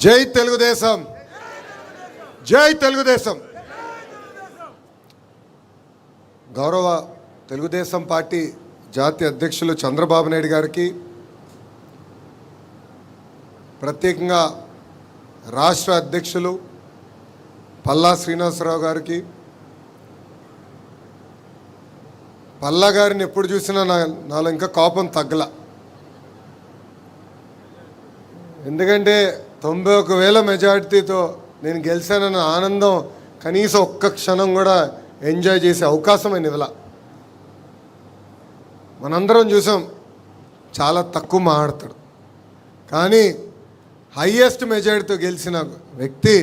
జై తెలుగుదేశం, జై తెలుగుదేశం. గౌరవ తెలుగుదేశం పార్టీ జాతీయ అధ్యక్షులు చంద్రబాబు నాయుడు గారికి, ప్రత్యేకంగా రాష్ట్ర అధ్యక్షులు పల్లా శ్రీనివాసరావు గారికి, పల్లా గారిని ఎప్పుడు చూసినా నాలో ఇంకా కోపం తగ్గల. ఎందుకంటే 91,000 మెజార్టీతో నేను గెలిచానన్న ఆనందం కనీసం ఒక్క క్షణం కూడా ఎంజాయ్ చేసే అవకాశం ఆయన ఇవ్వాల. మనందరం చూసాం, చాలా తక్కువ మాట్లాడతాడు, కానీ హయ్యెస్ట్ మెజారిటీతో గెలిచిన వ్యక్తి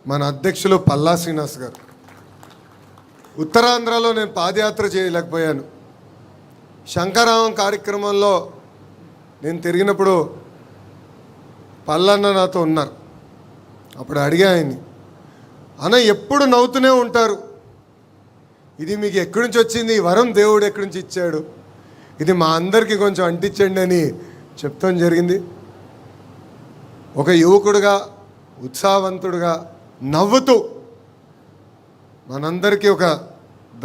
మన అధ్యక్షులు పల్లా శ్రీనివాస్ గారు. ఉత్తరాంధ్రలో నేను పాదయాత్ర చేయలేకపోయాను. శంకరామం కార్యక్రమంలో నేను తిరిగినప్పుడు పల్లన్న నాతో ఉన్నారు. అప్పుడు అడిగా ఆయన్ని, అన్న ఎప్పుడు నవ్వుతూనే ఉంటారు, ఇది మీకు ఎక్కడి నుంచి వచ్చింది, ఈ వరం దేవుడు ఎక్కడి నుంచి ఇచ్చాడు, ఇది మా అందరికీ కొంచెం అంటించండి అని చెప్తాం జరిగింది. ఒక యువకుడుగా, ఉత్సాహవంతుడుగా, నవ్వుతూ మనందరికీ ఒక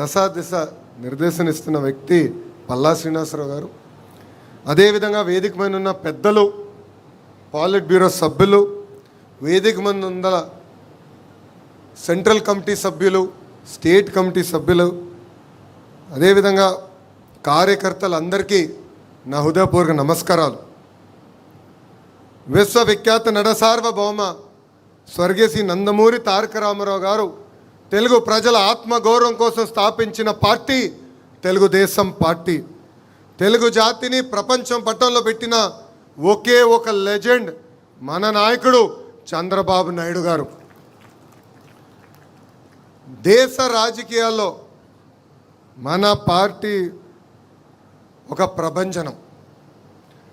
దిశ నిర్దేశం ఇస్తున్న వ్యక్తి పల్లా శ్రీనివాసరావు గారు. అదేవిధంగా వేదిక మీద ఉన్న పెద్దలు, పాలిట్ బ్యూరో సభ్యులు, వేదిక మంది ఉందల సెంట్రల్ కమిటీ సభ్యులు, స్టేట్ కమిటీ సభ్యులు, అదేవిధంగా కార్యకర్తలందరికీ నా హృదయపూర్వక నమస్కారాలు. విశ్వవిఖ్యాత నట సార్వభౌమ స్వర్గీయ శ్రీ నందమూరి తారక రామారావు గారు తెలుగు ప్రజల ఆత్మగౌరవం కోసం స్థాపించిన పార్టీ తెలుగుదేశం పార్టీ. తెలుగు జాతిని ప్రపంచం పట్టంలో పెట్టిన ఒకే ఒక లెజెండ్ మన నాయకుడు చంద్రబాబు నాయుడు గారు. దేశ రాజకీయాల్లో మన పార్టీ ఒక ప్రభంజనం.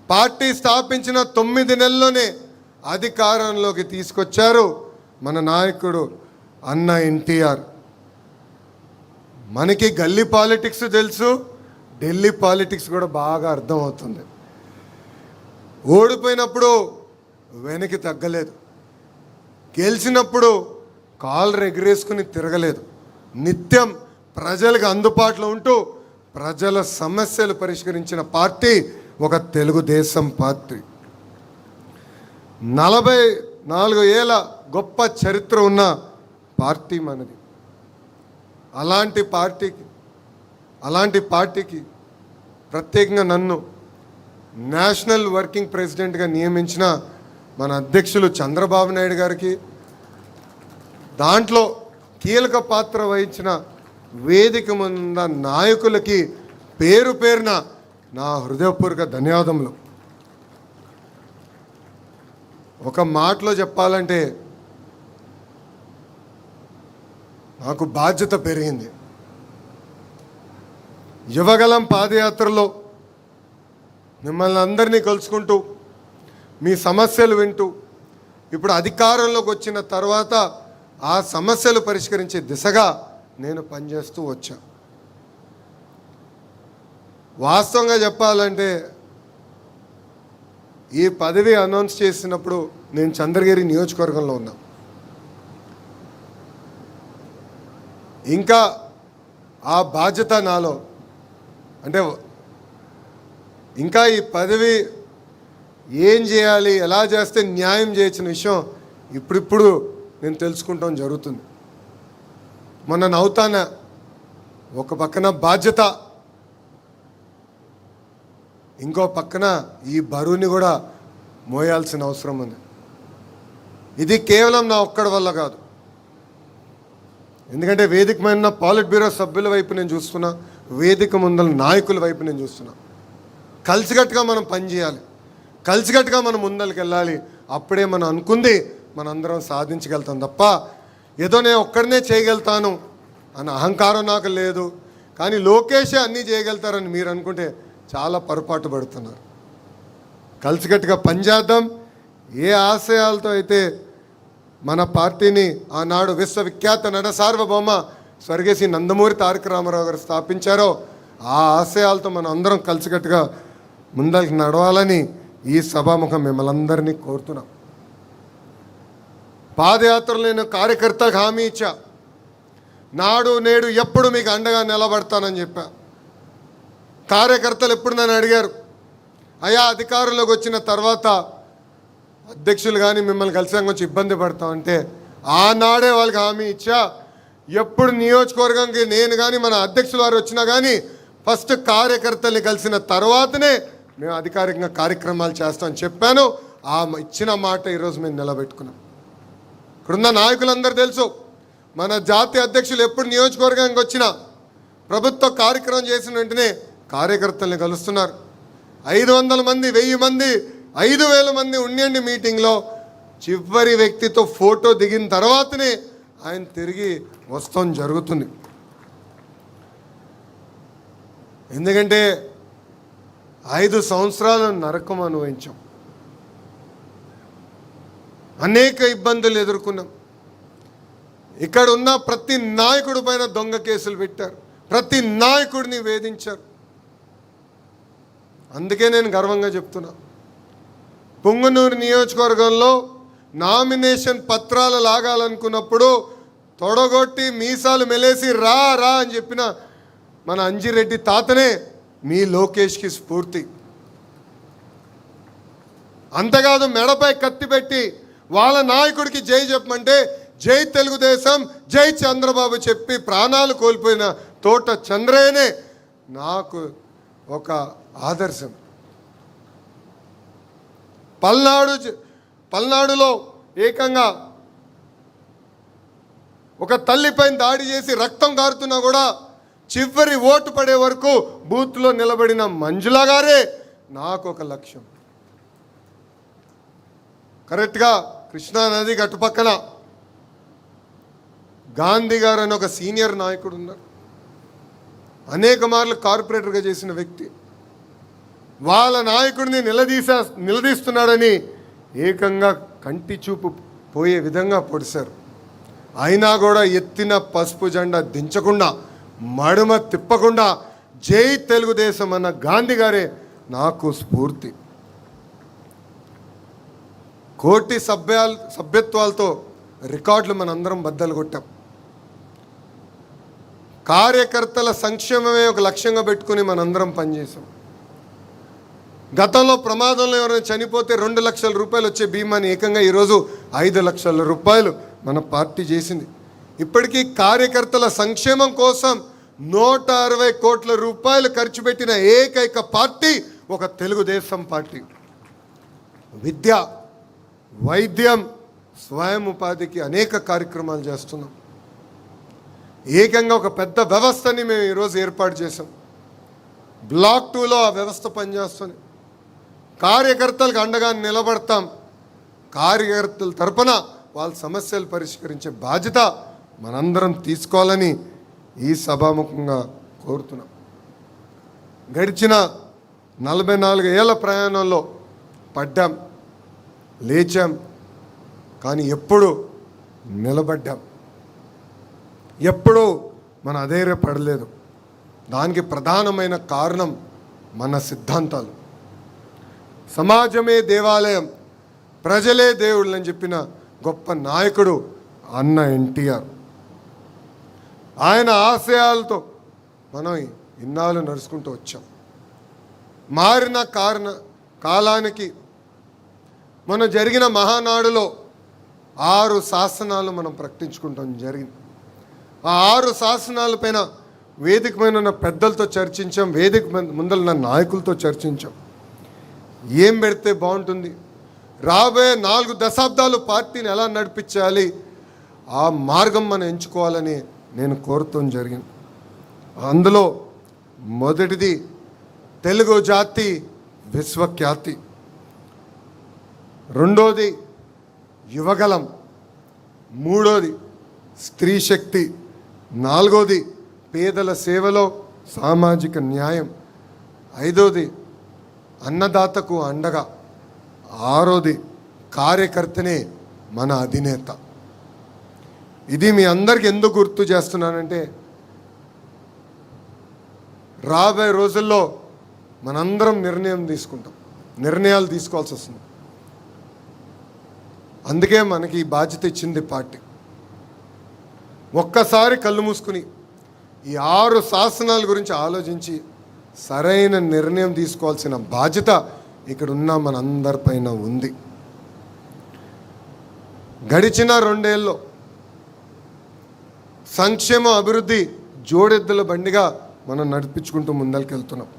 పార్టీ స్థాపించిన 9 నెలల్లోనే అధికారంలోకి తీసుకొచ్చారు మన నాయకుడు అన్న ఎన్టీఆర్. మనకి గల్లీ పాలిటిక్స్ తెలుసు, ఢిల్లీ పాలిటిక్స్ కూడా బాగా అర్థమవుతుంది. ఓడిపోయినప్పుడు వెనక్కి తగ్గలేదు, గెలిచినప్పుడు కాళ్ళు ఎగరేసుకుని తిరగలేదు. నిత్యం ప్రజలకు అందుబాటులో ఉంటూ ప్రజల సమస్యలు పరిష్కరించిన పార్టీ ఒక తెలుగుదేశం పార్టీ. 44 ఏళ్ళ గొప్ప చరిత్ర ఉన్న పార్టీ మనది. అలాంటి పార్టీకి ప్రత్యేకంగా నన్ను నేషనల్ వర్కింగ్ ప్రెసిడెంట్గా నియమించిన మన అధ్యక్షులు చంద్రబాబు నాయుడు గారికి, దాంట్లో కీలక పాత్ర వహించిన వేదిక ముంద నాయకులకి పేరు పేరున నా హృదయపూర్వక ధన్యవాదములు. ఒక మాటలో చెప్పాలంటే నాకు బాధ్యత పెరిగింది. యువగలం పాదయాత్రలో మిమ్మల్ని అందరినీ కలుసుకుంటూ, మీ సమస్యలు వింటూ, ఇప్పుడు అధికారంలోకి వచ్చిన తర్వాత ఆ సమస్యలు పరిష్కరించే దిశగా నేను పనిచేస్తూ వచ్చా. వాస్తవంగా చెప్పాలంటే ఈ పదవి అనౌన్స్ చేసినప్పుడు నేను చంద్రగిరి నియోజకవర్గంలో ఉన్నా. ఇంకా ఆ బాధ్యత నాలో, అంటే ఇంకా ఈ పదవి ఏం చేయాలి, ఎలా చేస్తే న్యాయం చేయించిన విషయం ఇప్పుడిప్పుడు నేను తెలుసుకుంటాం జరుగుతుంది. మొన్న నవ్వుతాన, ఒక పక్కన బాధ్యత, ఇంకో పక్కన ఈ బరువుని కూడా మోయాల్సిన అవసరం ఉంది. ఇది కేవలం నా ఒక్కడి వల్ల కాదు, ఎందుకంటే వేదిక మీద పాలిట్ బ్యూరో సభ్యుల వైపు నేను చూస్తున్నా, వేదిక ముందల నాయకుల వైపు నేను చూస్తున్నా. కలిసికట్టుగా మనం పనిచేయాలి, కలిసికట్టుగా మనం ముందరికి వెళ్ళాలి. అప్పుడే మనం అనుకుంది మనందరం సాధించగలుగుతాం తప్ప ఏదో నేను ఒక్కడనే చేయగలుగుతాను అన్న అహంకారం నాకు లేదు. కానీ లోకేషే అన్నీ చేయగలుగుతారని మీరు అనుకుంటే చాలా పొరపాటు పడుతున్నారు. కలిసికట్టుగా పనిచేద్దాం. ఏ ఆశయాలతో అయితే మన పార్టీని ఆనాడు విశ్వవిఖ్యాత నట సార్వభౌమ స్వర్గీయ శ్రీ నందమూరి తారక రామారావు గారు స్థాపించారో ఆ ఆశయాలతో మనం అందరం కలిసికట్టుగా ముందరికి నడవాలని ఈ సభాముఖం మిమ్మల్ని అందరినీ కోరుతున్నాం. పాదయాత్రలో నేను కార్యకర్తలకు హామీ ఇచ్చా, నాడు నేడు ఎప్పుడు మీకు అండగా నిలబడతానని చెప్పా. కార్యకర్తలు ఎప్పుడు నన్ను అడిగారు, అయ్యా అధికారంలోకి వచ్చిన తర్వాత అధ్యక్షులు కానీ మిమ్మల్ని కలిసాక కొంచెం ఇబ్బంది పడతామంటే ఆనాడే వాళ్ళకి హామీ ఇచ్చా, ఎప్పుడు నియోజకవర్గానికి నేను కానీ మన అధ్యక్షుల వారు వచ్చినా కానీ ఫస్ట్ కార్యకర్తల్ని కలిసిన తర్వాతనే మేము అధికారికంగా కార్యక్రమాలు చేస్తామని చెప్పాను. ఆ ఇచ్చిన మాట ఈరోజు మేము నిలబెట్టుకున్నాం. ఇక్కడున్న నాయకులందరూ తెలుసు, మన జాతీయ అధ్యక్షులు ఎప్పుడు నియోజకవర్గానికి వచ్చినా ప్రభుత్వ కార్యక్రమం చేసిన వెంటనే కార్యకర్తల్ని కలుస్తున్నారు. 500 మంది, 1000 మంది, 5000 మంది ఉండండి మీటింగ్లో చివరి వ్యక్తితో ఫోటో దిగిన తర్వాతనే ఆయన తిరిగి వస్తాం జరుగుతుంది. ఎందుకంటే 5 సంవత్సరాలు నరకం అనుభవించాం, అనేక ఇబ్బందులు ఎదుర్కొన్నాం. ఇక్కడ ఉన్న ప్రతి నాయకుడి పైన దొంగ కేసులు పెట్టారు, ప్రతి నాయకుడిని వేధించారు. అందుకే నేను గర్వంగా చెప్తున్నా, పుంగనూరు నియోజకవర్గంలో నామినేషన్ పత్రాలు లాగాలనుకున్నప్పుడు తొడగొట్టి మీసాలు మెలేసి రా రా అని చెప్పిన మన అంజిరెడ్డి తాతనే మీ లోకేష్కి స్ఫూర్తి. అంతేకాదు మెడపై కత్తి పెట్టి వాళ్ళ నాయకుడికి జై చెప్పమంటే జై తెలుగుదేశం, జై చంద్రబాబు చెప్పి ప్రాణాలు కోల్పోయిన తోట చంద్రయ్యనే నాకు ఒక ఆదర్శం. పల్నాడులో ఏకంగా ఒక తల్లిపైన దాడి చేసి రక్తం కారుతున్నా కూడా చివరి ఓటు పడే వరకు బూత్లో నిలబడిన మంజులా గారే నాకు ఒక లక్ష్యం. కరెక్ట్గా కృష్ణానది గట్టుపక్కన గాంధీ గారు అని ఒక సీనియర్ నాయకుడు ఉన్నారు, అనేక మార్లు కార్పొరేటర్గా చేసిన వ్యక్తి. వాళ్ళ నాయకుడిని నిలదీస్తున్నాడని ఏకంగా కంటి చూపు పోయే విధంగా పొడిశారు. అయినా కూడా ఎత్తిన పసుపు జెండా దించకుండా, మడుమ తిప్పకుండా జై తెలుగుదేశం అన్న గాంధీ గారే నాకు స్ఫూర్తి. కోటి సభ్యత్వాలతో రికార్డులు మనందరం బద్దలు కొట్టాం. కార్యకర్తల సంక్షేమమే ఒక లక్ష్యంగా పెట్టుకుని మనందరం పనిచేసాం. గతంలో ప్రమాదంలో ఎవరైనా చనిపోతే 2 లక్షల రూపాయలు వచ్చే బీమాని ఏకంగా ఈరోజు 5 లక్షల రూపాయలు మన పార్టీ చేసింది. ఇప్పటికీ కార్యకర్తల సంక్షేమం కోసం 160 కోట్ల రూపాయలు ఖర్చు పెట్టిన ఏకైక పార్టీ ఒక తెలుగుదేశం పార్టీ. విద్య, వైద్యం, స్వయం ఉపాధికి అనేక కార్యక్రమాలు చేస్తున్నాం. ఏకంగా ఒక పెద్ద వ్యవస్థని మేము ఈరోజు ఏర్పాటు చేసాం. బ్లాక్ 2లో ఆ వ్యవస్థ పనిచేస్తుంది. కార్యకర్తలకు అండగా నిలబడతాం. కార్యకర్తల తరపున వాళ్ళ సమస్యలు పరిష్కరించే బాధ్యత మనందరం తీసుకోవాలని ఈ సభాముఖంగా కోరుతున్నాం. గడిచిన 44 ఏళ్ల ప్రయాణంలో పడ్డాం, లేచాం, కానీ ఎప్పుడు నిలబడ్డాం, ఎప్పుడూ మన అధైర్యపడలేదు. దానికి ప్రధానమైన కారణం మన సిద్ధాంతాలు. సమాజమే దేవాలయం, ప్రజలే దేవుళ్ళు అని చెప్పిన గొప్ప నాయకుడు అన్న ఎన్టీఆర్. ఆయన ఆశయాలతో మనం ఇన్నాళ్ళు నడుచుకుంటూ వచ్చాం. మారిన కాలానికి మన జరిగిన మహానాడులో 6 శాసనాలు మనం ప్రకటించుకుంటాం జరిగింది. ఆ 6 శాసనాలపైన వేదిక మీద ఉన్న పెద్దలతో చర్చించాం, వేదిక ముందర నాయకులతో చర్చించాం. ఏం పెడితే బాగుంటుంది, రాబోయే 4 దశాబ్దాలు పార్టీని ఎలా నడిపించాలి, ఆ మార్గం మనం ఎంచుకోవాలని నేను కోరుతాం జరిగింది. అందులో మొదటిది తెలుగు జాతి విశ్వఖ్యాతి, రెండోది యువగలం, మూడోది స్త్రీ శక్తి, నాలుగోది పేదల సేవలో సామాజిక న్యాయం, ఐదోది అన్నదాతకు అండగా, ఆరోది కార్యకర్తనే మన అధినేత. ఇది మీ అందరికి ఎందుకు గుర్తు చేస్తున్నానంటే, రాబోయే రోజుల్లో మనందరం నిర్ణయాలు తీసుకోవాల్సి వస్తుంది. అందుకే మనకి ఈ బాధ్యత ఇచ్చింది పార్టీ. ఒక్కసారి కళ్ళు మూసుకుని ఈ 6 శాసనాల గురించి ఆలోచించి సరైన నిర్ణయం తీసుకోవాల్సిన బాధ్యత ఇక్కడ ఉన్న మనందరిపైన ఉంది. గడిచిన 2 ఏళ్ళలో సంక్షేమ అభివృద్ధి జోడెద్దుల బండిగా మనం నడిపించుకుంటూ ముందరికెళ్తున్నాం.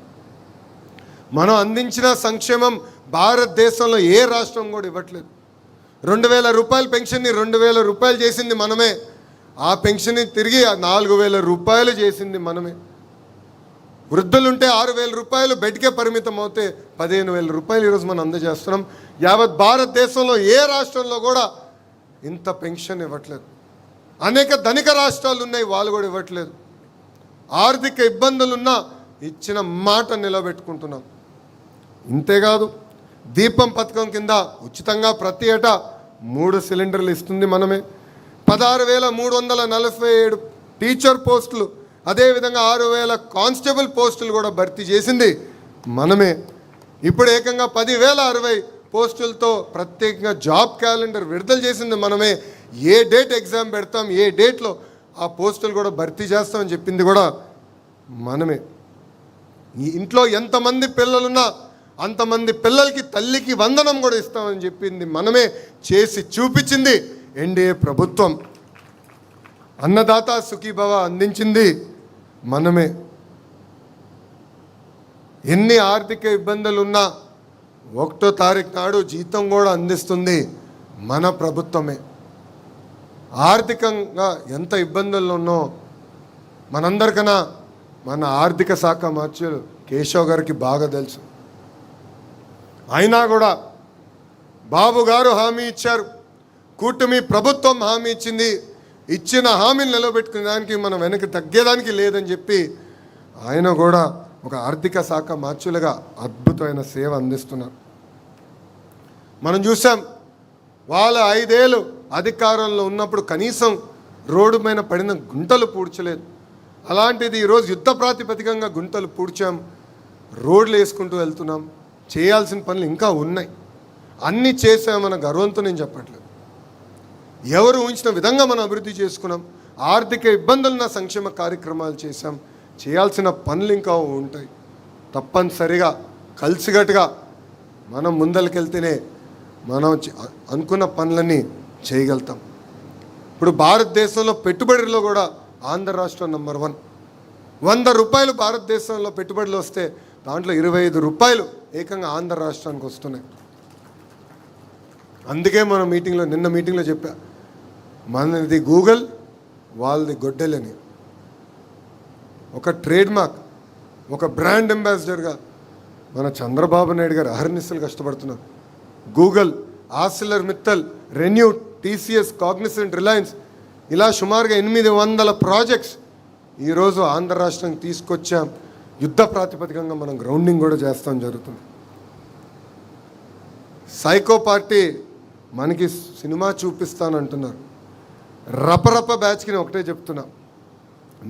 మనం అందించిన సంక్షేమం భారతదేశంలో ఏ రాష్ట్రం కూడా ఇవ్వట్లేదు. 2000 రూపాయల పెన్షన్ని 2000 రూపాయలు చేసింది మనమే. ఆ పెన్షన్ని తిరిగి 4000 రూపాయలు చేసింది మనమే. వృద్ధులుంటే 6000 రూపాయలు బెడ్కే పరిమితం అవుతే 15000 రూపాయలు ఈరోజు మనం అందజేస్తున్నాం. యావత్ భారతదేశంలో ఏ రాష్ట్రంలో కూడా ఇంత పెన్షన్ ఇవ్వట్లేదు. అనేక ధనిక రాష్ట్రాలు ఉన్నాయి, వాళ్ళు కూడా ఇవ్వట్లేదు. ఆర్థిక ఇబ్బందులున్నా ఇచ్చిన మాట నిలబెట్టుకుంటున్నాం. ఇంతేకాదు, దీపం పథకం కింద ఉచితంగా ప్రతి ఏటా 3 సిలిండర్లు ఇస్తుంది మనమే. 16,347 టీచర్ పోస్టులు, అదేవిధంగా 6,000 కానిస్టేబుల్ పోస్టులు కూడా భర్తీ చేసింది మనమే. ఇప్పుడు ఏకంగా 10,060 పోస్టులతో ప్రత్యేకంగా జాబ్ క్యాలెండర్ విడుదల చేసింది మనమే. ఏ డేట్ ఎగ్జామ్ పెడతాం, ఏ డేట్లో ఆ పోస్టులు కూడా భర్తీ చేస్తామని చెప్పింది కూడా మనమే. ఈ ఇంట్లో ఎంతమంది పిల్లలున్నా అంతమంది పిల్లలకి తల్లికి వందనం కూడా ఇస్తామని చెప్పింది మనమే. చేసి చూపించింది ఎన్డీఏ ప్రభుత్వం. అన్నదాత సుఖీభవ అందించింది మనమే. ఎన్ని ఆర్థిక ఇబ్బందులున్నా 1వ తారీఖు నాడు జీతం కూడా అందిస్తుంది మన ప్రభుత్వమే. ఆర్థికంగా ఎంత ఇబ్బందుల్లో ఉన్నో మనందరికన్నా మన ఆర్థిక శాఖ మంత్రులు కేశవ్ గారికి బాగా తెలుసు. అయినా కూడా బాబు గారు హామీ ఇచ్చారు, కూటమి ప్రభుత్వం హామీ ఇచ్చింది, ఇచ్చిన హామీని నిలబెట్టుకునే దానికి మనం వెనక్కి తగ్గేదానికి లేదని చెప్పి ఆయన కూడా ఒక ఆర్థిక శాఖ మంత్రులుగా అద్భుతమైన సేవ అందిస్తున్నారు. మనం చూసాం, వాళ్ళ 5 ఏళ్ళు అధికారంలో ఉన్నప్పుడు కనీసం రోడ్డు పైన పడిన గుంటలు పూడ్చలేదు. అలాంటిది ఈరోజు యుద్ధ ప్రాతిపదికంగా గుంటలు పూడ్చాం, రోడ్లు వేసుకుంటూ వెళ్తున్నాం. చేయాల్సిన పనులు ఇంకా ఉన్నాయి. అన్నీ చేసామన్న గర్వంతో నేను చెప్పట్లేదు. ఎవరు ఊహించిన విధంగా మనం అభివృద్ధి చేసుకున్నాం. ఆర్థిక ఇబ్బందులున్న సంక్షేమ కార్యక్రమాలు చేశాం. చేయాల్సిన పనులు ఇంకా ఉంటాయి. తప్పనిసరిగా కలిసికట్టుగా మనం ముందరికెళ్తేనే మనం అనుకున్న పనులన్నీ చేయగలుగుతాం. ఇప్పుడు భారతదేశంలో పెట్టుబడిలో కూడా ఆంధ్ర రాష్ట్రం నంబర్ 1. 100 రూపాయలు భారతదేశంలో పెట్టుబడులు వస్తే దాంట్లో 25 రూపాయలు ఏకంగా ఆంధ్ర రాష్ట్రానికి వస్తున్నాయి. అందుకే మనం నిన్న మీటింగ్లో చెప్పా, మనది గూగుల్, వాళ్ళది గొడ్డలని. ఒక ట్రేడ్ మార్క్, ఒక బ్రాండ్ అంబాసిడర్గా మన చంద్రబాబు నాయుడు గారు అహర్నిశలు కష్టపడుతున్నారు. Google, Arcelor Mittal, renew, TCS, Cognizant, Reliance ఇలా సుమారుగా 800 ప్రాజెక్ట్స్ ఈరోజు ఆంధ్ర రాష్ట్రానికి తీసుకొచ్చాం. యుద్ధ ప్రాతిపదికంగా మనం గ్రౌండింగ్ కూడా చేస్తాం జరుగుతుంది. సైకో పార్టీ మనకి సినిమా చూపిస్తానంటున్నారు. రపరప బ్యాచ్కి నేను ఒకటే చెప్తున్నా,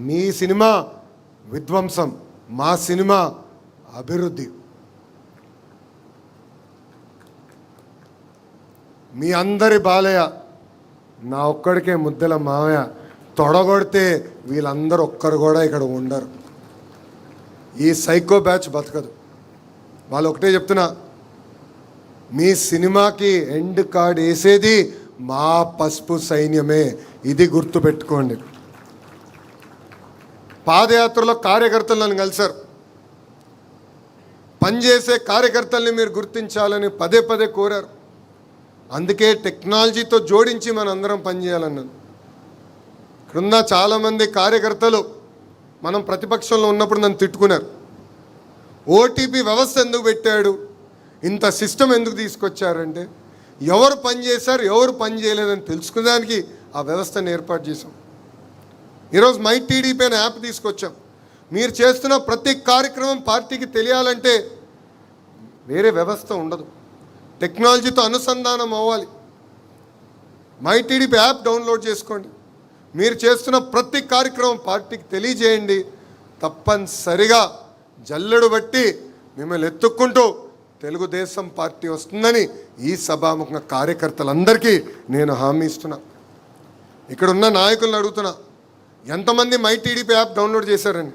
మీ సినిమా విధ్వంసం, మా సినిమా అభివృద్ధి. మీ అందరి బాలయ్య, నా ఒక్కడికే ముద్దల మావయ్య తొడగొడితే వీళ్ళందరూ ఒక్కరు కూడా ఇక్కడ ఉండరు. ఈ సైకో బ్యాచ్ బతకదు. వాళ్ళు ఒకటే చెప్తున్నా, మీ సినిమాకి ఎండ్ కార్డ్ వేసేది మా పసుపు సైన్యమే, ఇది గుర్తుపెట్టుకోండి. పాదయాత్రలో కార్యకర్తలు నన్ను కలిశారు. పనిచేసే కార్యకర్తల్ని మీరు గుర్తించాలని పదే పదే కోరారు. అందుకే టెక్నాలజీతో జోడించి మన అందరం పనిచేయాలన్నాను. ఇక్కడున్న చాలామంది కార్యకర్తలు మనం ప్రతిపక్షంలో ఉన్నప్పుడు నన్ను తిట్టుకున్నారు. ఓటీపీ వ్యవస్థ ఎందుకు పెట్టాడు, ఇంత సిస్టమ్ ఎందుకు తీసుకొచ్చారంటే ఎవరు పని చేశారు, ఎవరు పని చేయలేదని తెలుసుకునేదానికి ఆ వ్యవస్థను ఏర్పాటు చేశాం. ఈరోజు మై టీడీపీ అనే యాప్ తీసుకొచ్చాం. మీరు చేస్తున్న ప్రతి కార్యక్రమం పార్టీకి తెలియాలంటే వేరే వ్యవస్థ ఉండదు, టెక్నాలజీతో అనుసంధానం అవ్వాలి. మై టీడీపీ యాప్ డౌన్లోడ్ చేసుకోండి. మీరు చేస్తున్న ప్రతి కార్యక్రమం పార్టీకి తెలియజేయండి. తప్పనిసరిగా జల్లెడు బట్టి మిమ్మల్ని ఎత్తుక్కుంటూ తెలుగుదేశం పార్టీ వస్తుందని ఈ సభాముఖ కార్యకర్తలందరికీ నేను హామీ ఇస్తున్నా. ఇక్కడ ఉన్న నాయకులను అడుగుతున్నా, ఎంతమంది మై టీడీపీ యాప్ డౌన్లోడ్ చేశారని?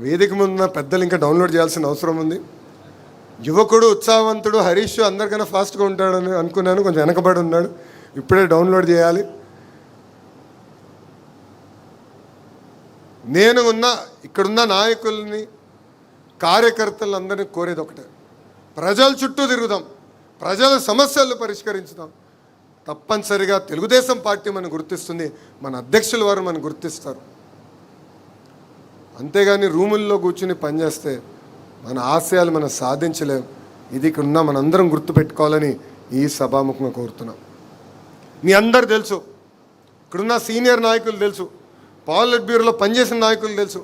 వేదిక ముందున్న పెద్దలు ఇంకా డౌన్లోడ్ చేయాల్సిన అవసరం ఉంది. యువకుడు ఉత్సాహవంతుడు హరీష్ అందరికన్నా ఫాస్ట్గా ఉంటాడని అనుకున్నాను, కొంచెం వెనకబడి ఉన్నాడు, ఇప్పుడే డౌన్లోడ్ చేయాలి. నేను ఇక్కడున్న నాయకుల్ని కార్యకర్తలందరినీ కోరేది ఒకటే, ప్రజల చుట్టూ తిరుగుదాం, ప్రజల సమస్యలు పరిష్కరించుదాం. తప్పనిసరిగా తెలుగుదేశం పార్టీ మనం గుర్తిస్తుంది, మన అధ్యక్షుల వారు మనం గుర్తిస్తారు. అంతేగాని రూముల్లో కూర్చుని పనిచేస్తే మన ఆశయాలు మనం సాధించలేం. ఇది ఇక్కడున్న మనందరం గుర్తుపెట్టుకోవాలని ఈ సభాముఖంగా కోరుతున్నాం. మీ అందరు తెలుసు, ఇక్కడున్న సీనియర్ నాయకులు తెలుసు, పాలిట్ బ్యూరోలో పనిచేసిన నాయకులు తెలుసు.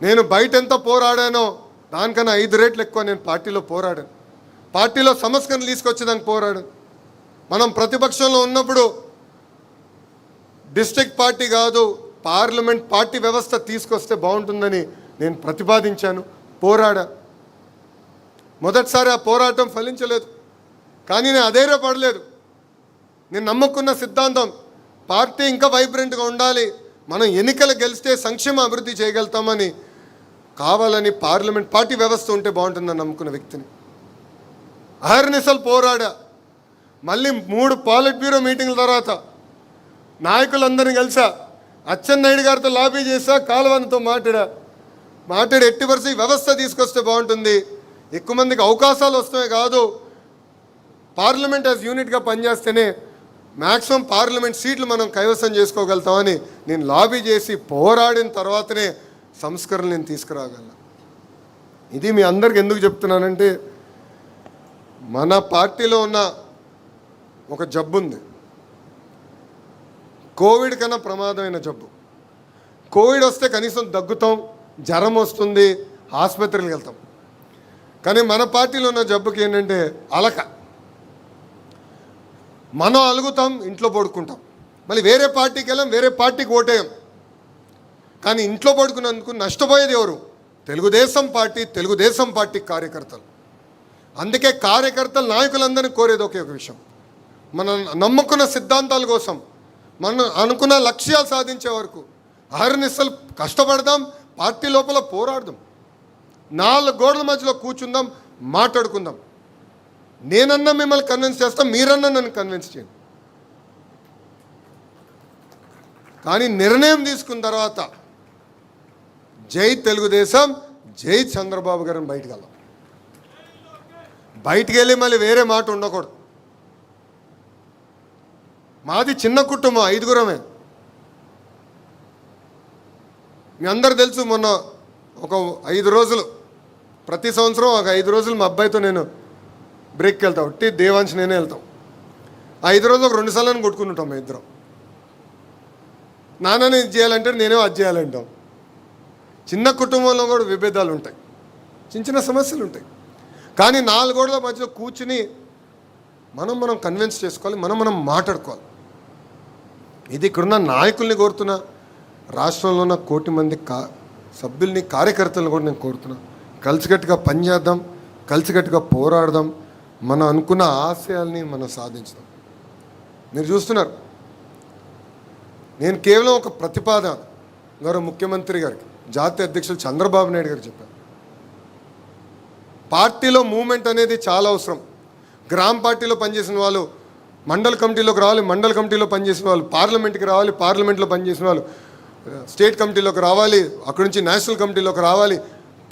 నేను బయట ఎంత పోరాడానో దానికన్నా 5 రెట్లు ఎక్కువ నేను పార్టీలో పోరాడాను. పార్టీలో సమస్యను తీసుకొచ్చేదానికి పోరాడాను. మనం ప్రతిపక్షంలో ఉన్నప్పుడు డిస్ట్రిక్ట్ పార్టీ కాదు, పార్లమెంట్ పార్టీ వ్యవస్థ తీసుకొస్తే బాగుంటుందని నేను ప్రతిపాదించాను, పోరాడా. మొదటిసారి ఆ పోరాటం ఫలించలేదు, కానీ నేను అధైర్యపడలేదు. నేను నమ్ముకున్న సిద్ధాంతం పార్టీ ఇంకా వైబ్రెంట్గా ఉండాలి, మనం ఎన్నికలు గెలిస్తే సంక్షేమ అభివృద్ధి చేయగలుగుతామని, కావాలని పార్లమెంట్ పార్టీ వ్యవస్థ ఉంటే బాగుంటుందని నమ్ముకున్న వ్యక్తిని. అహర్నిశలు పోరాడా. మళ్ళీ 3 పాలిట్ బ్యూరో మీటింగ్ల తర్వాత నాయకులందరినీ కలిసా, అచ్చెన్నాయుడు గారితో లాబీ చేశా, కాలువతో మాట్లాడి ఎట్టి పరిస్థితి వ్యవస్థ తీసుకొస్తే బాగుంటుంది, ఎక్కువ మందికి అవకాశాలు వస్తాయి కాదు, పార్లమెంట్ యాజ్ యూనిట్గా పనిచేస్తేనే మ్యాక్సిమం పార్లమెంట్ సీట్లు మనం కైవసం చేసుకోగలుగుతామని నేను లాబీ చేసి పోరాడిన తర్వాతనే సంస్కరణలు నేను తీసుకురాగలను. ఇది మీ అందరికి ఎందుకు చెప్తున్నానంటే, మన పార్టీలో ఉన్న ఒక జబ్బు ఉంది, కోవిడ్ కన్నా ప్రమాదమైన జబ్బు. కోవిడ్ వస్తే కనీసం దగ్గుతాం, జ్వరం వస్తుంది, ఆసుపత్రికి వెళ్తాం. కానీ మన పార్టీలో ఉన్న జబ్బుకి ఏంటంటే అలక. మనం అలుగుతాం, ఇంట్లో పడుకుంటాం, మళ్ళీ వేరే పార్టీకి వెళ్ళాం, వేరే పార్టీకి ఓటేయం. కానీ ఇంట్లో పడుకున్నందుకు నష్టపోయేది ఎవరు? తెలుగుదేశం పార్టీ కార్యకర్తలు. అందుకే కార్యకర్తలు నాయకులందరినీ కోరేది ఒకే ఒక విషయం, మనం నమ్ముకున్న సిద్ధాంతాల కోసం, మనం అనుకున్న లక్ష్యాలు సాధించే వరకు అహర్నిశలు కష్టపడదాం, పార్టీ లోపల పోరాడదాం, 4 గోడల మధ్యలో కూర్చుందాం, మాట్లాడుకుందాం. నేనన్నా మిమ్మల్ని కన్విన్స్ చేస్తాం, మీరన్నా నన్ను కన్విన్స్ చేయండి. కానీ నిర్ణయం తీసుకున్న తర్వాత జై తెలుగుదేశం, జై చంద్రబాబు గారిని బయటికి వెళ్ళి మళ్ళీ వేరే మాట ఉండకూడదు. మాది చిన్న కుటుంబం, 5గురమే. మీ అందరు తెలుసు, మొన్న ఒక 5 రోజులు, ప్రతి సంవత్సరం ఒక 5 రోజులు మా అబ్బాయితో నేను బ్రేక్కి వెళ్తాం, ఒట్టి దేవాంశ్ నేనే వెళ్తాం. ఆ 5 రోజులు ఒక 2 సార్లు కొట్టుకుంటుంటాం మా ఇద్దరం. నాన్నని ఇది చేయాలంటే నేనే అది చేయాలంటాం. చిన్న కుటుంబంలో కూడా విభేదాలు ఉంటాయి, చిన్న సమస్యలు ఉంటాయి. కానీ 4 గోడల మధ్యలో కూర్చుని మనం కన్విన్స్ చేసుకోవాలి, మనం మాట్లాడుకోవాలి. ఇది ఇక్కడున్న నాయకుల్ని కోరుతున్నా, రాష్ట్రంలో ఉన్న 1 కోటి మంది సభ్యుల్ని, కార్యకర్తలను కూడా నేను కోరుతున్నా, కలిసికట్టుగా పనిచేద్దాం, కలిసికట్టుగా పోరాడదాం, మనం అనుకున్న ఆశయాల్ని మనం సాధించుదాం. మీరు చూస్తున్నారు, నేను కేవలం ఒక ప్రతిపాదన గౌరవ ముఖ్యమంత్రి గారికి, జాతీయ అధ్యక్షులు చంద్రబాబు నాయుడు గారికి చెప్పాను. పార్టీలో మూమెంట్ అనేది చాలా అవసరం. గ్రామ పార్టీలో పనిచేసిన వాళ్ళు మండల కమిటీలోకి రావాలి, మండల కమిటీలో పనిచేసిన వాళ్ళు పార్లమెంట్కి రావాలి, పార్లమెంట్లో పనిచేసిన వాళ్ళు స్టేట్ కమిటీలోకి రావాలి, అక్కడి నుంచి నేషనల్ కమిటీలోకి రావాలి,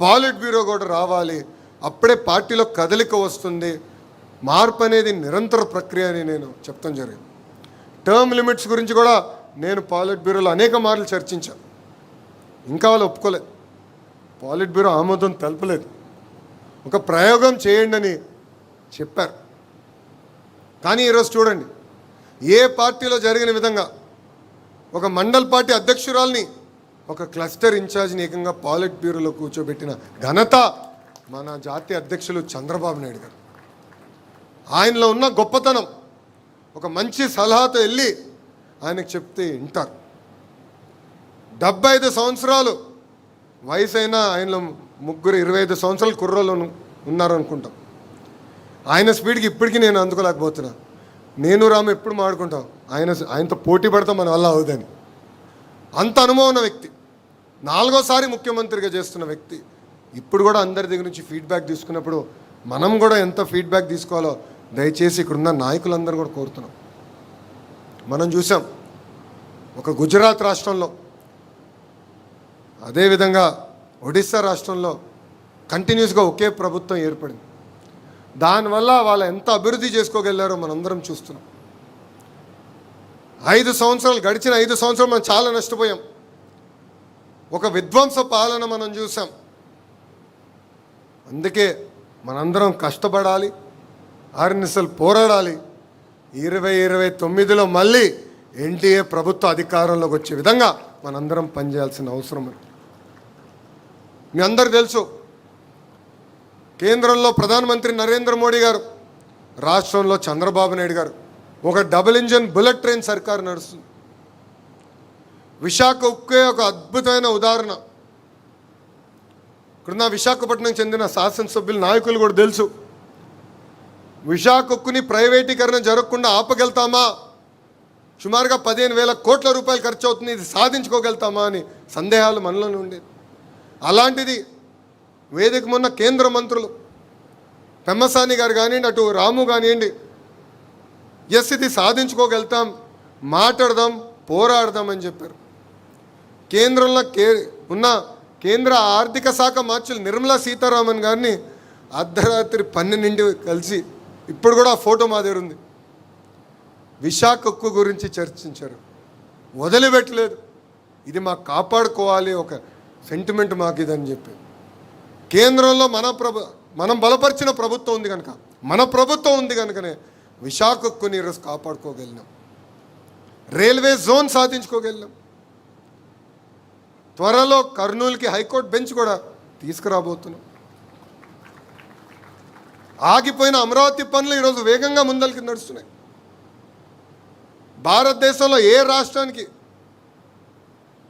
పాలిట్ బ్యూరో కూడా రావాలి. అప్పుడే పార్టీలో కదలిక వస్తుంది. మార్పు అనేది నిరంతర ప్రక్రియ అని నేను చెప్తాం జరిగింది. టర్మ్ లిమిట్స్ గురించి కూడా నేను పాలిట్ బ్యూరోలో అనేక మార్లు చర్చించాను. ఇంకా వాళ్ళు ఒప్పుకోలేదు, పాలిట్ బ్యూరో ఆమోదం తెలపలేదు. ఒక ప్రయోగం చేయండి అని చెప్పారు. కానీ ఈరోజు చూడండి, ఏ పార్టీలో జరిగిన విధంగా ఒక మండల్ పార్టీ అధ్యక్షురాల్ని, ఒక క్లస్టర్ ఇన్ఛార్జిని ఏకంగా పాలిట్ బ్యూరోలో కూర్చోబెట్టిన ఘనత మన జాతీయ అధ్యక్షులు చంద్రబాబు నాయుడు గారు. ఆయనలో ఉన్న గొప్పతనం, ఒక మంచి సలహాతో వెళ్ళి ఆయనకు చెప్తే వింటారు. 75 సంవత్సరాలు వయసు అయినా ఆయనలో ముగ్గురు 25 సంవత్సరాలు కుర్రోళ్ళు ఉన్నారు అనుకుంటాం. ఆయన స్పీడ్కి ఇప్పటికీ నేను అందుకోలేకపోతున్నా. నేను రాము ఎప్పుడు మాడుకుంటాం, ఆయనతో పోటీ పడతాం మన వల్ల అవుదని. అంత అనుభవం ఉన్న వ్యక్తి, 4వ సారి ముఖ్యమంత్రిగా చేస్తున్న వ్యక్తి. ఇప్పుడు కూడా అందరి దగ్గర నుంచి ఫీడ్బ్యాక్ తీసుకున్నప్పుడు మనం కూడా ఎంత ఫీడ్బ్యాక్ తీసుకోవాలో దయచేసి ఇక్కడున్న నాయకులందరూ కూడా కోరుతున్నాం. మనం చూసాం ఒక గుజరాత్ రాష్ట్రంలో, అదేవిధంగా ఒడిస్సా రాష్ట్రంలో కంటిన్యూస్గా ఒకే ప్రభుత్వం ఏర్పడింది. దానివల్ల వాళ్ళు ఎంత అభివృద్ధి చేసుకోగలిగారో మనందరం చూస్తున్నాం. 5 సంవత్సరాలు గడిచిన 5 సంవత్సరాలు మనం చాలా నష్టపోయాం. ఒక విధ్వంస పాలన మనం చూసాం. అందుకే మనందరం కష్టపడాలి, ఆర్నిసలు పోరాడాలి. 2029లో మళ్ళీ ఎన్డీఏ ప్రభుత్వ అధికారంలోకి వచ్చే విధంగా మనందరం పనిచేయాల్సిన అవసరం ఉంది. మీ అందరికీ తెలుసు, కేంద్రంలో ప్రధానమంత్రి నరేంద్ర మోడీ గారు, రాష్ట్రంలో చంద్రబాబు నాయుడు గారు ఒక డబుల్ ఇంజన్ బుల్లెట్ ట్రైన్ సర్కారు నడుస్తుంది. విశాఖ ఉక్కే ఒక అద్భుతమైన ఉదాహరణ. ఇక్కడున్న విశాఖపట్నం చెందిన శాసనసభ్యుల నాయకులు కూడా తెలుసు, విశాఖ ఉక్కుని ప్రైవేటీకరణ జరగకుండా ఆపగలుగుతామా, సుమారుగా 15,000 కోట్ల రూపాయలు ఖర్చు అవుతుంది, ఇది సాధించుకోగలుగుతామా అని సందేహాలు మనలోనే ఉండేది. అలాంటిది వేదిక మొన్న కేంద్ర మంత్రులు పెమ్మసాని గారు కానివ్వండి, అటు రాము కానివ్వండి, ఎస్ ఇది సాధించుకోగలుగుతాం, మాట్లాడదాం, పోరాడదాం అని చెప్పారు. కేంద్రంలో ఉన్న కేంద్ర ఆర్థిక శాఖ మార్చులు నిర్మలా సీతారామన్ గారిని అర్ధరాత్రి 12 కలిసి, ఇప్పుడు కూడా ఆ ఫోటో మా దగ్గర ఉంది, విశాఖ ఉక్కు గురించి చర్చించారు. వదిలిపెట్టలేదు, ఇది మాకు కాపాడుకోవాలి, ఒక సెంటిమెంట్ మాకు ఇదని చెప్పి. కేంద్రంలో మనం బలపరిచిన ప్రభుత్వం ఉంది కనుక, మన ప్రభుత్వం ఉంది కనుకనే విశాఖ ఉక్కుని ఈరోజు కాపాడుకోగలిగినాం, రైల్వే జోన్ సాధించుకోగలిగినాం. త్వరలో కర్నూలుకి హైకోర్టు బెంచ్ కూడా తీసుకురాబోతున్నాం. ఆగిపోయిన అమరావతి పనులు ఈరోజు వేగంగా ముందరికి నడుస్తున్నాయి. భారతదేశంలో ఏ రాష్ట్రానికి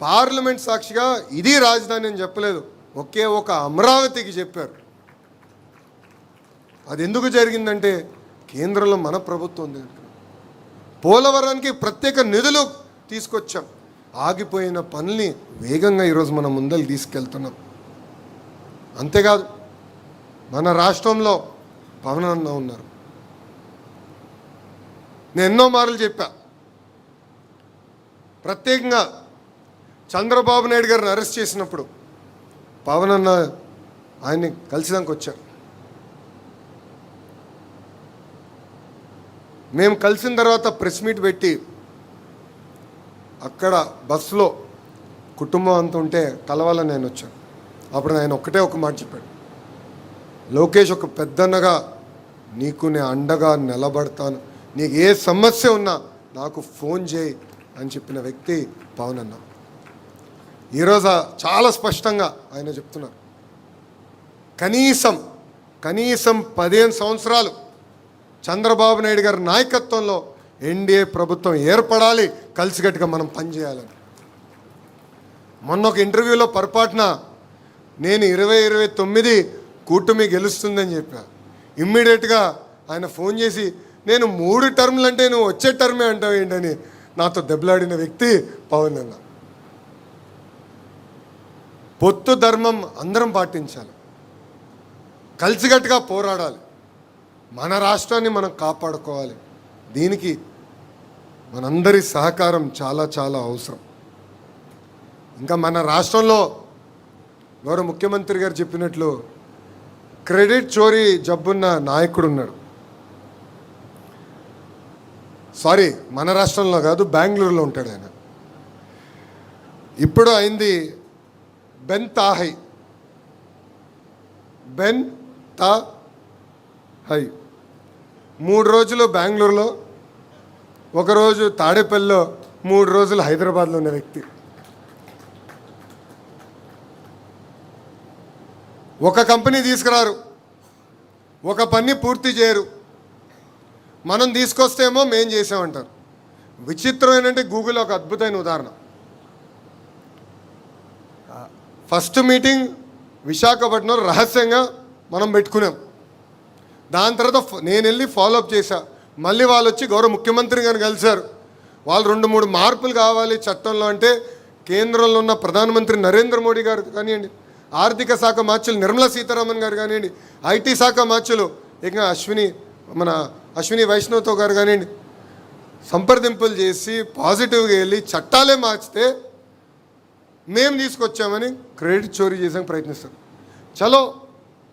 పార్లమెంట్ సాక్షిగా ఇది రాజధాని అని చెప్పలేదు, ఒకే ఒక అమరావతికి చెప్పారు. అది ఎందుకు జరిగిందంటే కేంద్రంలో మన ప్రభుత్వం ఉంది. పోలవరానికి ప్రత్యేక నిధులు తీసుకొచ్చాం. ఆగిపోయిన పనుల్ని వేగంగా ఈరోజు మనం ముందరికి తీసుకెళ్తున్నాం. అంతేకాదు, మన రాష్ట్రంలో పవన్ అన్న ఉన్నారు. నేను ఎన్నో మార్లు చెప్పా, ప్రత్యేకంగా చంద్రబాబు నాయుడు గారిని అరెస్ట్ చేసినప్పుడు పవన్ అన్న ఆయన్ని కలిసిదానికి వచ్చారు. మేము కలిసిన తర్వాత ప్రెస్ మీట్ పెట్టి అక్కడ బస్సులో కుటుంబం అంతా ఉంటే కలవాలని నేను వచ్చాను. అప్పుడు ఆయన ఒక్కటే ఒక మాట చెప్పాడు, లోకేష్ ఒక పెద్దన్నగా నీకు నేను అండగా నిలబడతాను, నీకు ఏ సమస్య ఉన్నా నాకు ఫోన్ చేయి అని చెప్పిన వ్యక్తి పవన్ అన్న. ఈరోజు చాలా స్పష్టంగా ఆయన చెప్తున్నారు, కనీసం 15 సంవత్సరాలు చంద్రబాబు నాయుడు గారి నాయకత్వంలో ఎన్డీఏ ప్రభుత్వం ఏర్పడాలి, కలిసికట్టుగా మనం పనిచేయాలని. మొన్న ఒక ఇంటర్వ్యూలో పొరపాటున నేను 2029 కూటమి గెలుస్తుందని చెప్పా. ఇమ్మీడియట్గా ఆయన ఫోన్ చేసి, నేను 3 టర్మ్లు అంటే నువ్వు వచ్చే టర్మే అంటావు ఏంటని నాతో దెబ్బలాడిన వ్యక్తి పవన్ అన్న. పొత్తు ధర్మం అందరం పాటించాలి, కలిసికట్టుగా పోరాడాలి, మన రాష్ట్రాన్ని మనం కాపాడుకోవాలి. దీనికి మనందరి సహకారం చాలా చాలా అవసరం. ఇంకా మన రాష్ట్రంలో గౌరవ ముఖ్యమంత్రి గారు చెప్పినట్లు క్రెడిట్ చోరీ జబ్బున్న నాయకుడు ఉన్నాడు. సారీ, మన రాష్ట్రంలో కాదు, బెంగళూరులో ఉంటాడు ఆయన. ఇప్పుడు అయింది బెన్ తాహై 3 రోజులు బెంగళూరులో, ఒకరోజు తాడేపల్లిలో, 3 రోజులు హైదరాబాద్లో ఉన్న వ్యక్తి. ఒక కంపెనీ తీసుకురారు, ఒక పని పూర్తి చేయరు, మనం తీసుకొస్తేమో మేం చేసామంటారు. విచిత్రం ఏంటంటే గూగుల్ ఒక అద్భుతమైన ఉదాహరణ. ఫస్ట్ మీటింగ్ విశాఖపట్నంలో రహస్యంగా మనం పెట్టుకున్నాం. దాని తర్వాత నేను వెళ్ళి ఫాలోఅప్ చేశా. మళ్ళీ వాళ్ళు వచ్చి గౌరవ ముఖ్యమంత్రి గారిని కలిశారు. వాళ్ళు 2-3 మార్పులు కావాలి చట్టంలో అంటే కేంద్రంలో ఉన్న ప్రధానమంత్రి నరేంద్ర మోడీ గారు కానివ్వండి, ఆర్థిక శాఖ మార్చులు నిర్మలా సీతారామన్ గారు కానివ్వండి, ఐటీ శాఖ మార్చులు ఇంకా అశ్విని వైష్ణవ్తో గారు కానివ్వండి, సంప్రదింపులు చేసి పాజిటివ్గా వెళ్ళి చట్టాలే మార్చితే మేము తీసుకొచ్చామని క్రెడిట్ చోరీ చేసాక ప్రయత్నిస్తారు. చలో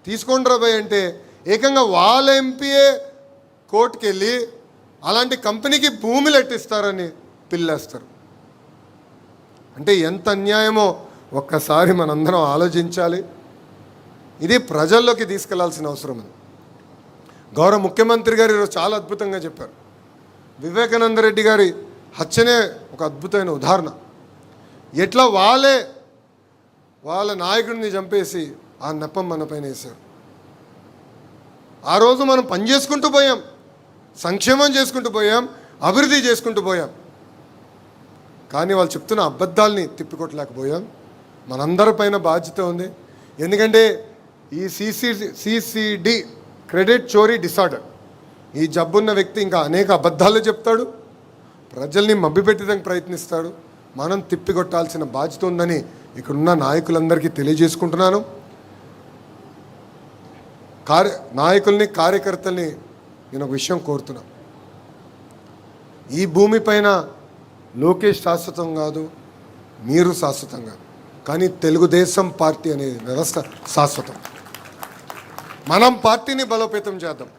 తీసుకోండి రాబాయ్ అంటే ఏకంగా వాళ్ళ ఎంపీఏ కోర్టుకు వెళ్ళి అలాంటి కంపెనీకి భూములు ఎట్టిస్తారని పిల్లేస్తారు. అంటే ఎంత అన్యాయమో ఒక్కసారి మనందరం ఆలోచించాలి. ఇది ప్రజల్లోకి తీసుకెళ్లాల్సిన అవసరం ఉంది. గౌరవ ముఖ్యమంత్రి గారు ఈరోజు చాలా అద్భుతంగా చెప్పారు. వివేకానంద రెడ్డి గారి హత్యనే ఒక అద్భుతమైన ఉదాహరణ. ఎట్లా వాళ్ళ నాయకుడిని చంపేసి ఆ నెపం మన పైన వేశారు. ఆ రోజు మనం పని చేసుకుంటూ పోయాం, సంక్షేమం చేసుకుంటూ పోయాం, అభివృద్ధి చేసుకుంటూ పోయాం. కానీ వాళ్ళు చెప్తున్న అబద్ధాలని తిప్పికొట్టలేకపోయాం. మనందరిపైన బాధ్యత ఉంది. ఎందుకంటే ఈ సిసిడి క్రెడిట్ చోరీ డిసార్డర్, ఈ జబ్బున్న వ్యక్తి ఇంకా అనేక అబద్ధాలు చెప్తాడు, ప్రజల్ని మభ్యపెట్టడానికి ప్రయత్నిస్తాడు. మనం తిప్పికొట్టాల్సిన బాధ్యత ఉందని ఇక్కడున్న నాయకులందరికీ తెలియజేసుకుంటున్నాను. నాయకుల్ని, కార్యకర్తల్ని నేను ఒక విషయం కోరుతున్నా. ఈ భూమిపైన లోకేష్ శాశ్వతం కాదు, మీరు శాశ్వతం కాదు, కానీ తెలుగుదేశం పార్టీ అనే వ్యవస్థ శాశ్వతం. మనం పార్టీని బలోపేతం చేద్దాం,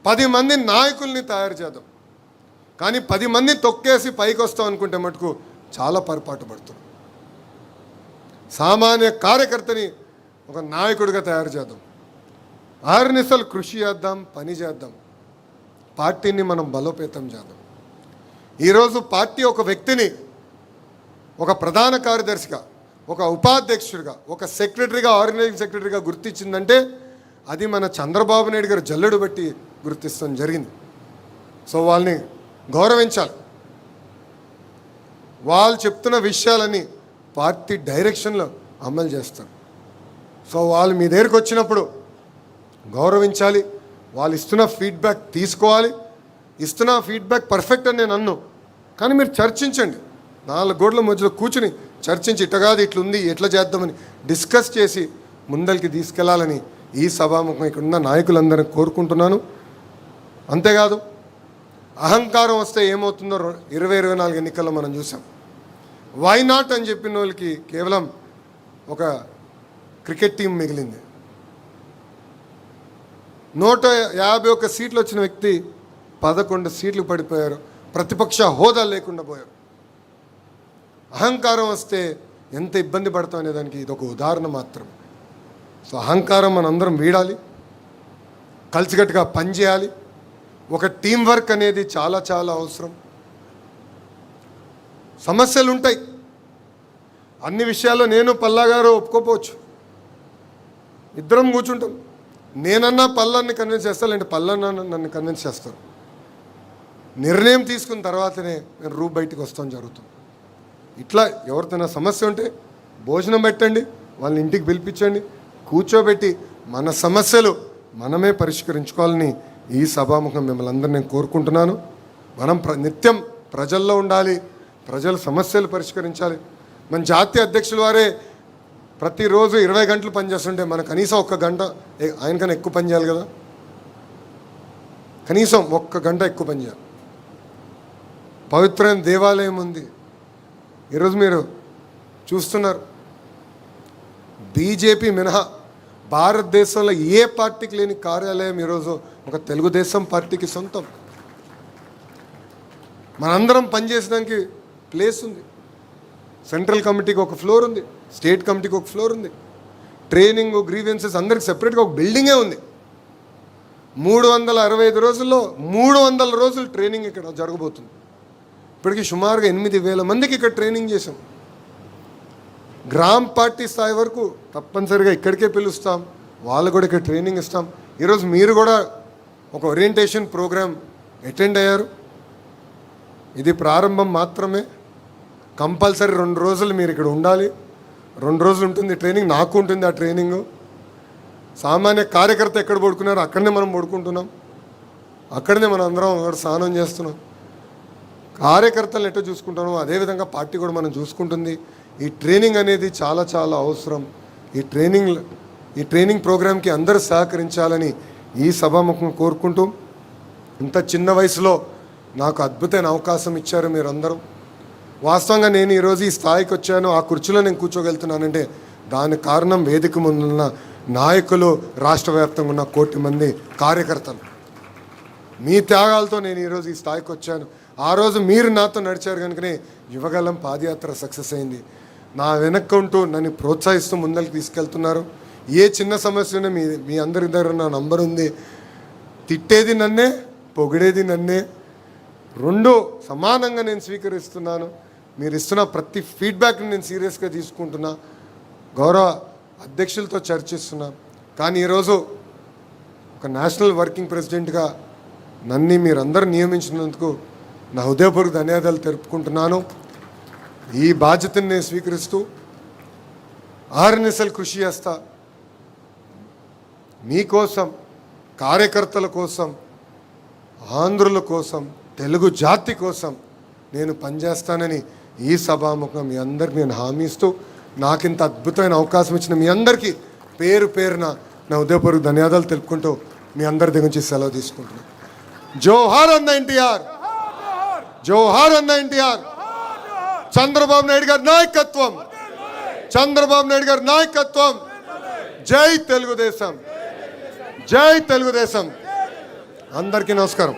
10 మంది నాయకుల్ని తయారు చేద్దాం. కానీ 10 మంది తొక్కేసి పైకి వస్తాం అనుకుంటే మటుకు చాలా పొరపాటు పడుతున్నాం. సామాన్య కార్యకర్తని ఒక నాయకుడిగా తయారు చేద్దాం. ఆర్నిసలు కృషి చేద్దాం, పని చేద్దాం, పార్టీని మనం బలోపేతం చేద్దాం. ఈరోజు పార్టీ ఒక వ్యక్తిని ఒక ప్రధాన కార్యదర్శిగా, ఒక ఉపాధ్యక్షుడిగా, ఒక సెక్రటరీగా, ఆర్గనైజింగ్ సెక్రటరీగా గుర్తించిందంటే అది మన చంద్రబాబు నాయుడు గారు జల్లెడు బట్టి గుర్తిస్తాం జరిగింది. సో వాళ్ళని గౌరవించాలి. వాళ్ళు చెప్తున్న విషయాలని పార్టీ డైరెక్షన్లో అమలు చేస్తారు. సో వాళ్ళు మీ దగ్గరికి వచ్చినప్పుడు గౌరవించాలి. వాళ్ళు ఇస్తున్న ఫీడ్బ్యాక్ తీసుకోవాలి. ఇస్తున్న ఫీడ్బ్యాక్ పర్ఫెక్ట్ అని నేను అన్ను, కానీ మీరు చర్చించండి. 4 గోడల మధ్యలో కూర్చుని చర్చించి ఇట్లా కాదు ఇట్లుంది ఎట్లా చేద్దామని డిస్కస్ చేసి ముందరికి తీసుకెళ్లాలని ఈ సభాముఖం ఇక్కడ ఉన్న నాయకులందరినీ కోరుకుంటున్నాను. అంతేకాదు అహంకారం వస్తే ఏమవుతుందో 2024 ఎన్నికల్లో మనం చూసాం. వై నాట్ అని చెప్పిన వాళ్ళకి కేవలం ఒక క్రికెట్ టీం మిగిలింది. 151 సీట్లు వచ్చిన వ్యక్తి 11 సీట్లు పడిపోయారు. ప్రతిపక్ష హోదా లేకుండా పోయారు. అహంకారం వస్తే ఎంత ఇబ్బంది పడతాం అనే దానికి ఇది ఒక ఉదాహరణ మాత్రం. సో అహంకారం మనందరం వీడాలి, కలిసికట్టుగా పనిచేయాలి. ఒక టీం వర్క్ అనేది చాలా చాలా అవసరం. సమస్యలు ఉంటాయి, అన్ని విషయాల్లో నేను పల్లా గారు ఒప్పుకోపోవచ్చు. ఇద్దరం కూర్చుంటాం. నేనన్నా పల్లాన్ని కన్విన్స్ చేస్తాను, లేదంటే పల్లన్నా నన్ను కన్విన్స్ చేస్తారు. నిర్ణయం తీసుకున్న తర్వాతనే నేను బయటికి వస్తాం జరుగుతుంది. ఇట్లా ఎవరితోనా సమస్య ఉంటే భోజనం పెట్టండి, వాళ్ళని ఇంటికి పిలిపించండి, కూర్చోబెట్టి మన సమస్యలు మనమే పరిష్కరించుకోవాలని ఈ సభాముఖం మిమ్మల్ని అందరూ నేను కోరుకుంటున్నాను. మనం నిత్యం ప్రజల్లో ఉండాలి, ప్రజల సమస్యలు పరిష్కరించాలి. మన జాతీయ అధ్యక్షుల వారే ప్రతిరోజు 20 గంటలు పనిచేస్తుంటే మనం కనీసం 1 గంట ఆయనకన్నా ఎక్కువ పని చేయాలి కదా. కనీసం 1 గంట ఎక్కువ పని చేయాలి. పవిత్రమైన దేవాలయం ఉంది. ఈరోజు మీరు చూస్తున్నారు, బీజేపీ మినహా భారతదేశంలో ఏ పార్టీకి లేని కార్యాలయం ఈరోజు ఒక తెలుగుదేశం పార్టీకి సొంతం. మనందరం పనిచేసడానికి ప్లేస్ ఉంది. సెంట్రల్ కమిటీకి ఒక ఫ్లోర్ ఉంది, స్టేట్ కమిటీకి ఒక ఫ్లోర్ ఉంది, ట్రైనింగ్ గ్రీవెన్సెస్ అందరికి సెపరేట్గా ఒక బిల్డింగే ఉంది. 365 రోజుల్లో 300 రోజులు ట్రైనింగ్ ఇక్కడ జరగబోతుంది. ఇప్పటికీ సుమారుగా 8,000 మందికి ఇక్కడ ట్రైనింగ్ చేసాం. గ్రామ పార్టీ స్థాయి వరకు తప్పనిసరిగా ఇక్కడికే పిలుస్తాం, వాళ్ళు కూడా ఇక్కడ ట్రైనింగ్ ఇస్తాం. ఈరోజు మీరు కూడా ఒక ఓరియంటేషన్ ప్రోగ్రామ్ అటెండ్ అయ్యారు. ఇది ప్రారంభం మాత్రమే. కంపల్సరీ 2 రోజులు మీరు ఇక్కడ ఉండాలి. 2 రోజులు ఉంటుంది ట్రైనింగ్, నాకు ఉంటుంది ఆ ట్రైనింగు. సామాన్య కార్యకర్త ఎక్కడ పడుకున్నారో అక్కడనే మనం పడుకుంటున్నాం, అక్కడనే మనం అందరం స్నానం చేస్తున్నాం. కార్యకర్తలను ఎట్లా చూసుకుంటామో అదేవిధంగా పార్టీ కూడా మనం చూసుకుంటుంది. ఈ ట్రైనింగ్ అనేది చాలా చాలా అవసరం. ఈ ట్రైనింగ్ ప్రోగ్రామ్కి అందరూ సహకరించాలని ఈ సభాముఖం కోరుకుంటూ, ఇంత చిన్న వయసులో నాకు అద్భుతమైన అవకాశం ఇచ్చారు మీరందరూ. వాస్తవంగా నేను ఈరోజు ఈ స్థాయికి వచ్చాను, ఆ కుర్చీలో నేను కూర్చోగలుగుతున్నానంటే దానికి కారణం వేదిక ముందున్న నాయకులు, రాష్ట్ర వ్యాప్తంగా ఉన్న 1 కోటి మంది కార్యకర్తలు. మీ త్యాగాలతో నేను ఈరోజు ఈ స్థాయికి వచ్చాను. ఆ రోజు మీరు నాతో నడిచారు కనుకనే యువగలం పాదయాత్ర సక్సెస్ అయింది. నా వెనక్కుంటూ నన్ను ప్రోత్సహిస్తూ ముందరికి తీసుకెళ్తున్నారు. ఏ చిన్న సమస్య ఉన్నా మీ అందరి దగ్గర నా నంబర్ ఉంది. తిట్టేది నన్నే, పొగిడేది నన్నే, 2 సమానంగా నేను స్వీకరిస్తున్నాను. మీరు ఇస్తున్న ప్రతి ఫీడ్బ్యాక్ని నేను సీరియస్గా తీసుకుంటున్నా, గౌరవ అధ్యక్షులతో చర్చిస్తున్నా. కానీ ఈరోజు ఒక నేషనల్ వర్కింగ్ ప్రెసిడెంట్గా నన్ను మీరందరూ నియమించినందుకు నా హృదయపూర్వక ధన్యవాదాలు తెలుపుకుంటున్నాను. ఈ బాధ్యతను నేను స్వీకరిస్తూ ఆర్ఎన్ఎస్ఎల్ కృషి చేస్తా. మీకోసం, కార్యకర్తల కోసం, ఆంధ్రుల కోసం, తెలుగు జాతి కోసం నేను పనిచేస్తానని ఈ సభాముఖం మీ అందరికీ నేను హామీ ఇస్తూ, నాకింత అద్భుతమైన అవకాశం ఇచ్చిన మీ అందరికీ పేరు పేరున నా హృదయపూర్వక ధన్యవాదాలు తెలుపుకుంటూ మీ అందరి దగ్గర నుంచి సెలవు తీసుకుంటున్నాను. జోహార్ అన్న ఎన్టీఆర్, జోహార్ అన్న ఎన్టీఆర్. చంద్రబాబు నాయుడు గారి నాయకత్వం, చంద్రబాబు నాయుడు గారి నాయకత్వం. జై తెలుగుదేశం, జై తెలుగుదేశం. అందరికీ నమస్కారం.